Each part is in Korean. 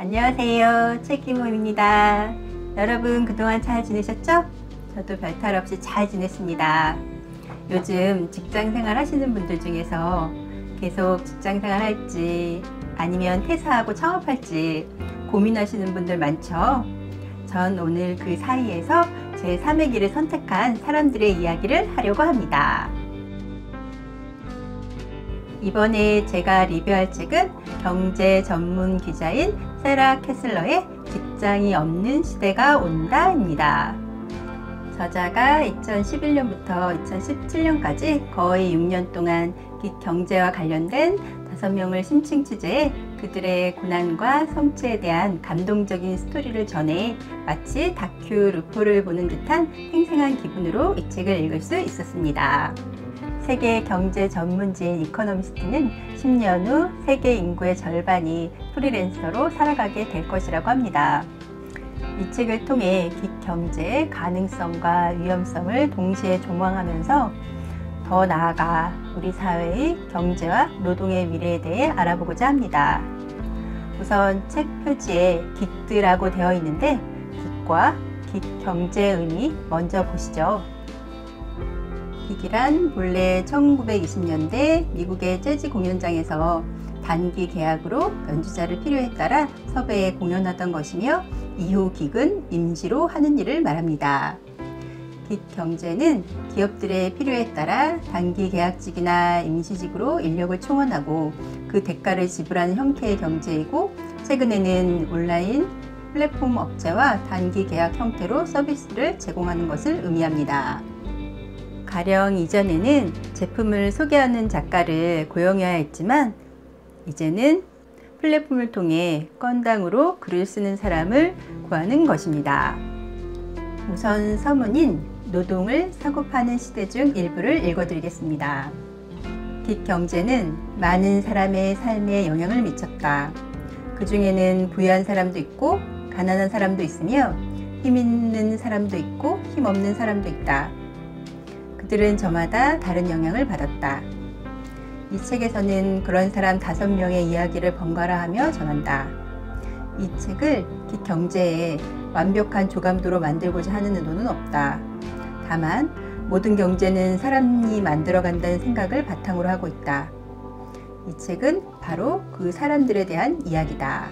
안녕하세요, 책이모입니다. 여러분 그동안 잘 지내셨죠? 저도 별탈 없이 잘 지냈습니다. 요즘 직장생활 하시는 분들 중에서 계속 직장생활 할지 아니면 퇴사하고 창업할지 고민하시는 분들 많죠? 전 오늘 그 사이에서 제 3의 길을 선택한 사람들의 이야기를 하려고 합니다. 이번에 제가 리뷰할 책은 경제 전문 기자인 세라 캐슬러의 직장이 없는 시대가 온다입니다. 저자가 2011년부터 2017년까지 거의 6년 동안 경제와 관련된 5명을 심층 취재해 그들의 고난과 성취에 대한 감동적인 스토리를 전해 마치 다큐 루포를 보는 듯한 생생한 기분으로 이 책을 읽을 수 있었습니다. 세계 경제 전문지인 이코노미스트는 10년 후 세계 인구의 절반이 프리랜서로 살아가게 될 것이라고 합니다. 이 책을 통해 기경제의 가능성과 위험성을 동시에 조망하면서 더 나아가 우리 사회의 경제와 노동의 미래에 대해 알아보고자 합니다. 우선 책 표지에 긱드라고 되어 있는데 긱과 기경제의 의미 먼저 보시죠. 긱이란 본래 1920년대 미국의 재즈 공연장에서 단기 계약으로 연주자를 필요에 따라 섭외해 공연하던 것이며 이후 긱은 임시로 하는 일을 말합니다. 긱 경제는 기업들의 필요에 따라 단기 계약직이나 임시직으로 인력을 충원하고 그 대가를 지불하는 형태의 경제이고 최근에는 온라인 플랫폼 업체와 단기 계약 형태로 서비스를 제공하는 것을 의미합니다. 가령 이전에는 제품을 소개하는 작가를 고용해야 했지만 이제는 플랫폼을 통해 건당으로 글을 쓰는 사람을 구하는 것입니다. 우선 서문인 노동을 사고 파는 시대 중 일부를 읽어드리겠습니다. 긱 경제는 많은 사람의 삶에 영향을 미쳤다. 그 중에는 부유한 사람도 있고 가난한 사람도 있으며 힘 있는 사람도 있고 힘 없는 사람도 있다. 그들은 저마다 다른 영향을 받았다. 이 책에서는 그런 사람 5명의 이야기를 번갈아 하며 전한다. 이 책을 긱 경제에 완벽한 조감도로 만들고자 하는 의도는 없다. 다만 모든 경제는 사람이 만들어간다는 생각을 바탕으로 하고 있다. 이 책은 바로 그 사람들에 대한 이야기다.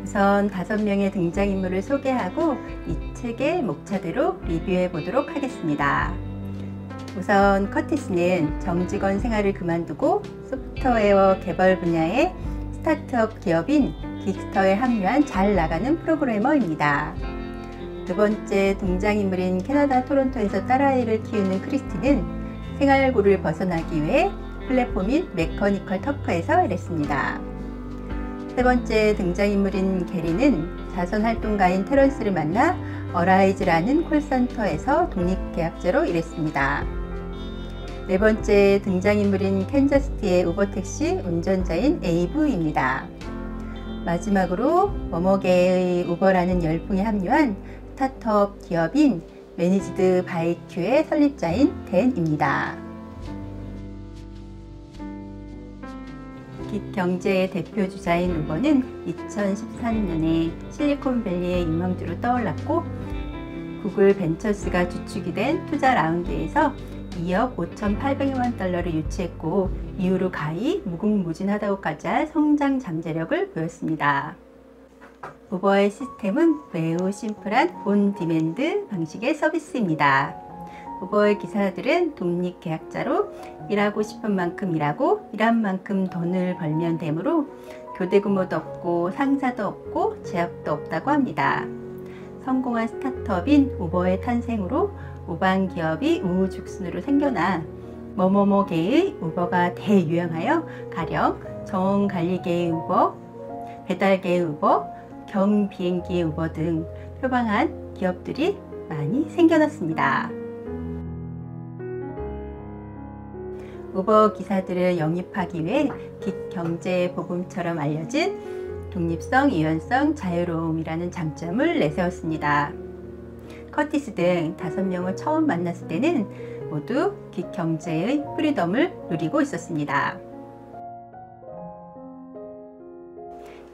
우선 5명의 등장인물을 소개하고 이 책의 목차대로 리뷰해 보도록 하겠습니다. 우선 커티스는 정직원 생활을 그만두고 소프트웨어 개발 분야의 스타트업 기업인 긱스터에 합류한 잘 나가는 프로그래머입니다. 두 번째 등장인물인 캐나다 토론토에서 딸아이를 키우는 크리스티는 생활고를 벗어나기 위해 플랫폼인 메커니컬 터크에서 일했습니다. 세 번째 등장인물인 게리는 자선활동가인 테런스를 만나 어라이즈라는 콜센터에서 독립계약자로 일했습니다. 네 번째 등장인물인 캔자스티의 우버택시 운전자인 에이브입니다. 마지막으로 뭐뭐계의 우버라는 열풍에 합류한 스타트업 기업인 매니지드 바이 큐의 설립자인 댄입니다. 긱 경제의 대표 주자인 우버는 2013년에 실리콘밸리의 유망주로 떠올랐고 구글 벤처스가 주축이 된 투자 라운드에서 2억 5,800만 달러를 유치했고 이후로 가히 무궁무진하다고까지 할 성장 잠재력을 보였습니다. 우버의 시스템은 매우 심플한 온디맨드 방식의 서비스입니다. 우버의 기사들은 독립계약자로 일하고 싶은 만큼 일하고 일한 만큼 돈을 벌면 되므로 교대 근무도 없고 상사도 없고 제약도 없다고 합니다. 성공한 스타트업인 우버의 탄생으로 우방 기업이 우후죽순으로 생겨나 뭐뭐뭐계의 우버가 대유행하여 가령 정관리계의 우버, 배달계의 우버, 경비행기의 우버 등 표방한 기업들이 많이 생겨났습니다. 우버 기사들을 영입하기 위해 긱 경제의 복음처럼 알려진 독립성, 유연성, 자유로움이라는 장점을 내세웠습니다. 커티스 등 5명을 처음 만났을 때는 모두 긱 경제의 프리덤을 누리고 있었습니다.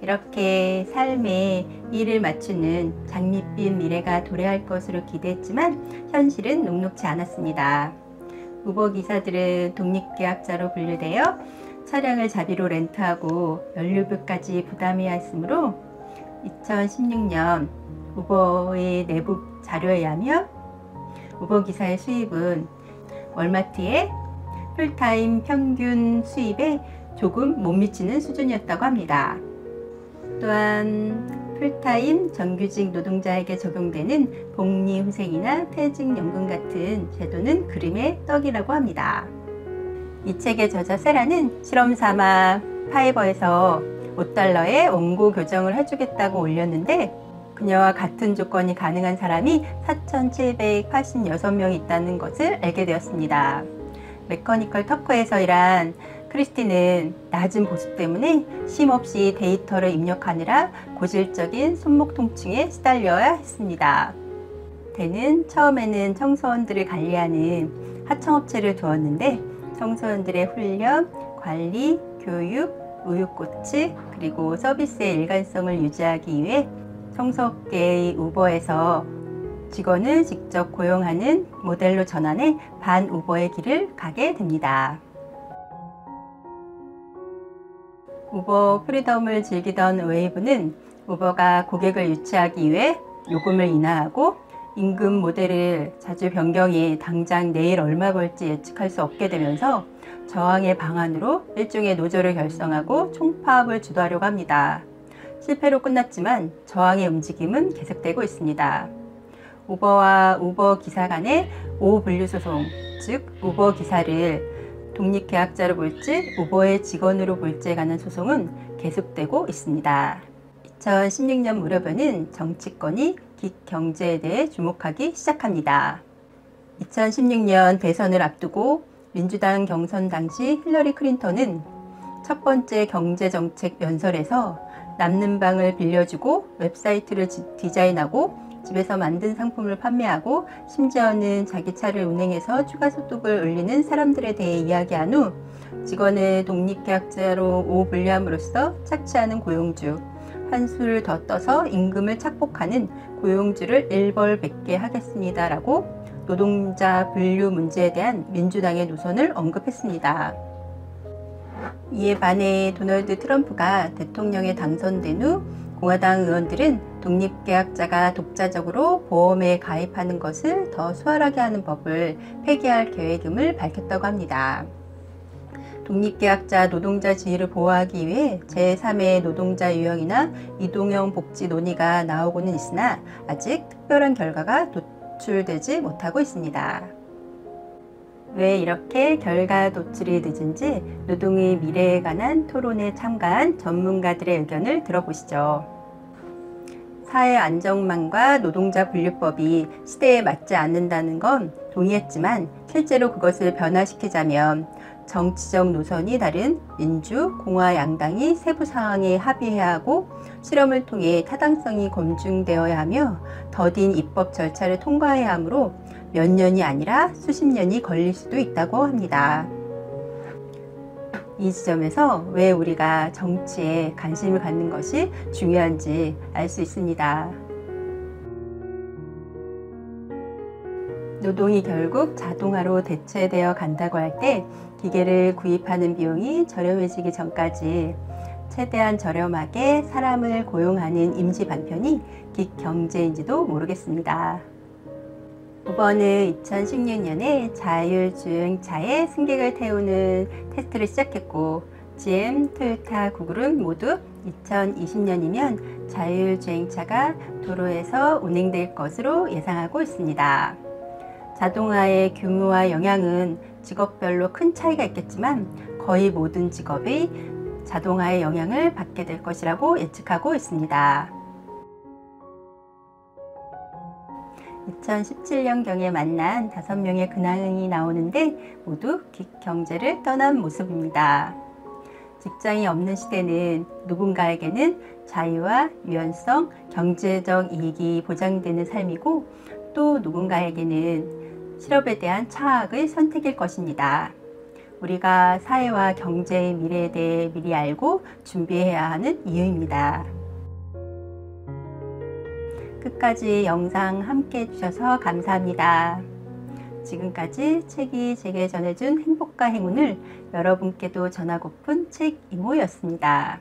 이렇게 삶에 일을 맞추는 장밋빛 미래가 도래할 것으로 기대했지만 현실은 녹록지 않았습니다. 우버 기사들은 독립계약자로 분류되어 차량을 자비로 렌트하고 연료비까지 부담해야 했으므로 2016년 우버의 내부 자료에 의하면 우버 기사의 수입은 월마트의 풀타임 평균 수입에 조금 못 미치는 수준이었다고 합니다. 또한 풀타임 정규직 노동자에게 적용되는 복리후생이나 퇴직연금 같은 제도는 그림의 떡이라고 합니다. 이 책의 저자 세라는 실험삼아 파이버에서 $5의 원고 교정을 해주겠다고 올렸는데 그녀와 같은 조건이 가능한 사람이 4,786명이 있다는 것을 알게 되었습니다. 메커니컬 터커에서 일한 크리스티는 낮은 보수 때문에 쉼없이 데이터를 입력하느라 고질적인 손목 통증에 시달려야 했습니다. 그는 처음에는 청소원들을 관리하는 하청업체를 두었는데 청소년들의 훈련, 관리, 교육, 의육고치 그리고 서비스의 일관성을 유지하기 위해 청소업계의 우버에서 직원을 직접 고용하는 모델로 전환해 반우버의 길을 가게 됩니다. 우버 프리덤을 즐기던 웨이브는 우버가 고객을 유치하기 위해 요금을 인하하고 임금 모델을 자주 변경해 당장 내일 얼마 벌지 예측할 수 없게 되면서 저항의 방안으로 일종의 노조를 결성하고 총파업을 주도하려고 합니다. 실패로 끝났지만 저항의 움직임은 계속되고 있습니다. 우버와 우버 기사 간의 5분류 소송, 즉 우버 기사를 독립계약자로 볼지 우버의 직원으로 볼지에 관한 소송은 계속되고 있습니다. 2016년 무렵에는 정치권이 긱경제에 대해 주목하기 시작합니다. 2016년 대선을 앞두고 민주당 경선 당시 힐러리 클린턴은 첫 번째 경제정책 연설에서 남는 방을 빌려주고 웹사이트를 디자인하고 집에서 만든 상품을 판매하고 심지어는 자기 차를 운행해서 추가 소득을 올리는 사람들에 대해 이야기한 후 직원을 독립계약자로 5분류함으로써 착취하는 고용주, 한수를 더 떠서 임금을 착복하는 고용주를 일벌백계 하겠습니다 라고 노동자 분류 문제에 대한 민주당의 노선을 언급했습니다. 이에 반해 도널드 트럼프가 대통령에 당선된 후 공화당 의원들은 독립계약자가 독자적으로 보험에 가입하는 것을 더 수월하게 하는 법을 폐기할 계획임을 밝혔다고 합니다. 독립계약자 노동자 지위를 보호하기 위해 제3의 노동자 유형이나 이동형 복지 논의가 나오고는 있으나 아직 특별한 결과가 도출되지 못하고 있습니다. 왜 이렇게 결과 도출이 늦은지 노동의 미래에 관한 토론에 참가한 전문가들의 의견을 들어보시죠. 사회 안정망과 노동자 분류법이 시대에 맞지 않는다는 건 동의했지만 실제로 그것을 변화시키자면 정치적 노선이 다른 민주, 공화 양당이 세부 사항에 합의해야 하고 실험을 통해 타당성이 검증되어야 하며 더딘 입법 절차를 통과해야 하므로 몇 년이 아니라 수십 년이 걸릴 수도 있다고 합니다. 이 지점에서 왜 우리가 정치에 관심을 갖는 것이 중요한지 알 수 있습니다. 노동이 결국 자동화로 대체되어 간다고 할 때 기계를 구입하는 비용이 저렴해지기 전까지 최대한 저렴하게 사람을 고용하는 임시 반편이 긱경제인지도 모르겠습니다. 우버는 2016년에 자율주행차에 승객을 태우는 테스트를 시작했고 GM, 토요타, 구글은 모두 2020년이면 자율주행차가 도로에서 운행될 것으로 예상하고 있습니다. 자동화의 규모와 영향은 직업별로 큰 차이가 있겠지만 거의 모든 직업이 자동화의 영향을 받게 될 것이라고 예측하고 있습니다. 2017년경에 만난 5명의 근황이 나오는데 모두 긱경제를 떠난 모습입니다. 직장이 없는 시대는 누군가에게는 자유와 유연성, 경제적 이익이 보장되는 삶이고 또 누군가에게는 실업에 대한 차악의 선택일 것입니다. 우리가 사회와 경제의 미래에 대해 미리 알고 준비해야 하는 이유입니다. 끝까지 영상 함께 해주셔서 감사합니다. 지금까지 책이 제게 전해준 행복과 행운을 여러분께도 전하고픈 책 이모였습니다.